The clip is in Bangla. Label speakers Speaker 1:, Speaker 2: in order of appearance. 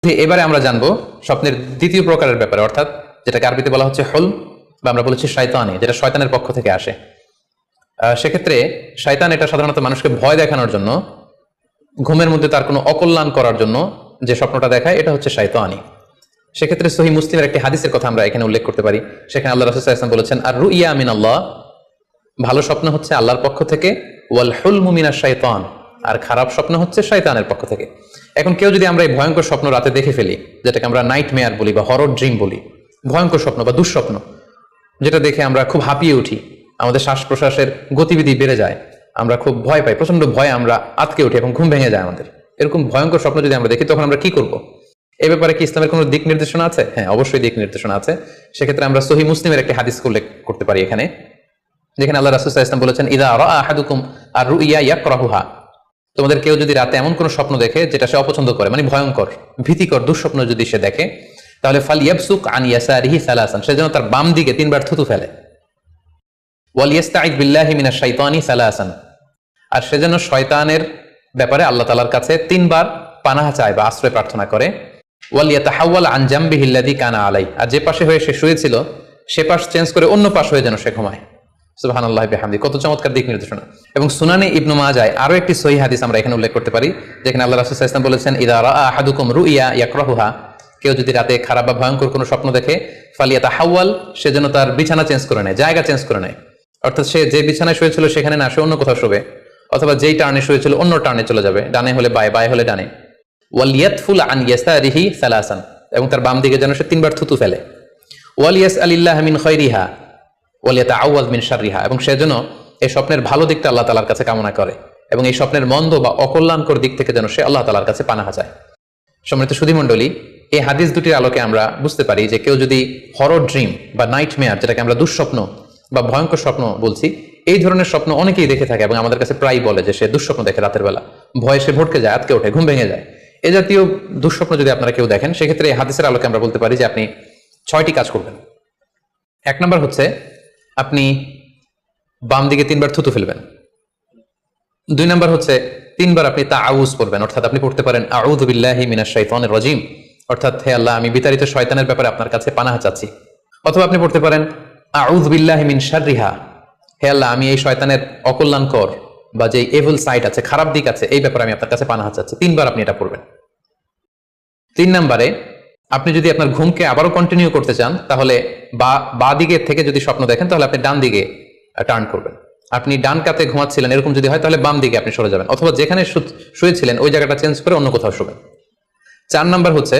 Speaker 1: এবারে আমরা জানবো স্বপ্নের দ্বিতীয় প্রকারের ব্যাপারে, অর্থাৎ যেটাকে আরবিতে বলা হচ্ছে হল, বা আমরা বলেছি শয়তানি, যেটা শয়তানের পক্ষ থেকে আসে। সেক্ষেত্রে শয়তান এটা সাধারণত মানুষকে ভয় দেখানোর জন্য, ঘুমের মধ্যে তার কোনো অকল্যাণ করার জন্য যে স্বপ্নটা দেখায়, এটা হচ্ছে শয়তানি। সেক্ষেত্রে সহিহ মুসলিমের একটি হাদিসের কথা আমরা এখানে উল্লেখ করতে পারি। সেখানে আল্লাহ রাসূল সাল্লাল্লাহু আলাইহি ওয়াসাল্লাম বলেছেন, আর রুইয়া মিন আল্লাহ, ভালো স্বপ্ন হচ্ছে আল্লাহর পক্ষ থেকে, ওয়াল হুলমু মিনাশ শাইতান, আর খারাপ স্বপ্ন হচ্ছে শয়তানের পক্ষ থেকে। এখন কেউ যদি আমরা এই ভয়ঙ্কর স্বপ্ন রাতে দেখে ফেলি, যেটাকে আমরা নাইট মেয়ার বলি বা হরর ড্রিম বলি, ভয়ঙ্কর স্বপ্ন বা দুঃস্বপ্ন, যেটা দেখে আমরা খুব হাঁপিয়ে উঠি, আমাদের শ্বাস প্রশ্বাসের গতিবিধি বেড়ে যায়, আমরা খুব ভয় পাই, প্রচন্ড ভয়ে আমরা আতকে উঠি এবং ঘুম ভেঙে যায় আমাদের, এরকম ভয়ঙ্কর স্বপ্ন যদি আমরা দেখি, তখন আমরা কি করব? এ ব্যাপারে কি ইসলামের কোনো দিক নির্দেশনা আছে? হ্যাঁ, অবশ্যই দিক নির্দেশনা আছে। সেক্ষেত্রে আমরা সহিহ মুসলিমের একটি হাদিস উল্লেখ করতে পারি এখানে, যেখানে আল্লাহ রাসূল সাল্লাল্লাহু আলাইহি ওয়াসাল্লাম বলেছেন, ইযা রাআ আহাদুকুম আর-রুইয়া ইয়াকরাহুহা, তোমাদের কেউ যদি রাতে এমন কোন স্বপ্ন দেখে যেটা সে অপছন্দ করে, মানে ভয়ঙ্কর, ভীতিকর দুঃস্বপ্ন যদি সে দেখে, তাহলে ফালইয়াবসুক আন ইয়াসারিহি সালাসান, সে যেন তার বাম দিকে 3 বার থুতু ফেলে। ওয়াল ইস্তাঈদ বিল্লাহি মিনাশ শাইতানি সালাসান, আর সে যেন শয়তানের ব্যাপারে আল্লাহ তাআলার কাছে 3 বার পানাহ চায় বা আশ্রয় প্রার্থনা করে। ওয়াল ইয়াতাহাওয়াল আন জামবিহি আল্লাযী কানা আলাই, আর যে পাশে হয়ে সে শুয়েছিল সে পাশ চেঞ্জ করে অন্য পাশ হয়ে যেন সে ঘুমায়। সুবহানাল্লাহি বিহামদি, কত চমৎকার দিক নির্দেশনা। এবং সুনানে ইবনু মাজায় আরো একটি সহিহ হাদিস আমরা এখানে উল্লেখ করতে পারি, যেখানে আল্লাহ রাসূল সাল্লাল্লাহু আলাইহি ওয়াসাল্লাম বলেছেন, ইযা রাআ আহাদুকুম রুইয়া ইয়াকরাহুহা, কেউ যদি রাতে খারাপ বা ভয়ঙ্কর কোনো স্বপ্ন দেখে, ফালিয়াতাহাওয়াল, সে যেন তার বিছানা চেঞ্জ করে নেয়, জায়গা চেঞ্জ করে নেয়, অর্থাৎ সে যে বিছানায় শুয়েছিল সেখানে না, সে অন্য কোথাও শোবে, অথবা যেই টার্নে শুয়েছিল অন্য টার্নে চলে যাবে, ডানে হলে বায়ে, বায়ে হলে ডানে। ওয়াল ইয়াতফুল আন ইয়াসারিহি সালাসান, এবং তার বাম দিকে যেন সে 3 বার থুতু ফেলে। ওয়াল ইয়াসআলিল্লাহ মিন খায়রিহা ওয়াল ইয়াতাআওয়াজ মিন শাররিহা, এবং সেজন্য এই স্বপ্নের ভালো দিকটা আল্লাহ তাআলার কাছে কামনা করে, এবং এই স্বপ্নের মন্দ বা অকল্যাণকর দিক থেকে যেন সে আল্লাহ তাআলার কাছে পানাহ চায়। সম্মানিত সুধীমণ্ডলী, এই হাদিস দুটির আলোকে আমরা বুঝতে পারি যে কেউ যদি হরর ড্রিম বা নাইট মেয়ার, যেটাকে আমরা দুঃস্বপ্ন বা ভয়ঙ্কর স্বপ্ন বলছি, এই ধরনের স্বপ্ন অনেকেই দেখে থাকে এবং আমাদের কাছে প্রায় বলে যে সে দুঃস্বপ্ন দেখে রাতের বেলা, ভয়ে সে ভটকে যায়, আতকে ওঠে, ঘুম ভেঙে যায়। এ জাতীয় দুঃস্বপ্ন যদি আপনারা কেউ দেখেন, সেক্ষেত্রে এই হাদিসের আলোকে আমরা বলতে পারি যে আপনি 6টি কাজ করবেন। 1 নম্বর হচ্ছে আপনি বাম দিকে 3 বার থুতু ফেলবেন। 2 নম্বর হচ্ছে 3 বার আপনি তাআউয পড়বেন, অর্থাৎ আপনি পড়তে পারেন আউযু বিল্লাহি মিনাশ শাইতানির রাজিম, অর্থাৎ হে আল্লাহ, আমি বিতাড়িত শয়তানের ব্যাপারে আপনার কাছে পানাহ চাচ্ছি। অথবা আপনি পড়তে পারেন আউযু বিল্লাহি মিন শাররিহা, হে আল্লাহ, আমি এই শয়তানের অকল্যাণকর বা যে এভিল সাইড আছে, খারাপ দিক আছে, এই ব্যাপারে আমি আপনার কাছে পানাহ চাচ্ছি। 3 বার আপনি এটা পড়বেন। 3 নম্বরে আপনি যদি আপনার ঘুমকে আবারও কন্টিনিউ করতে চান, তাহলে বা দিকে থেকে যদি স্বপ্ন দেখেন, তাহলে আপনি ডান দিকে টার্ন করবেন। আপনি ডান কাতে ঘুমাচ্ছিলেন, এরকম যদি হয়, তাহলে বাম দিকে আপনি সরে যাবেন, অথবা যেখানে শুয়েছিলেন ওই জায়গাটা চেঞ্জ করে অন্য কোথাও শোবেন। 4 নম্বর হচ্ছে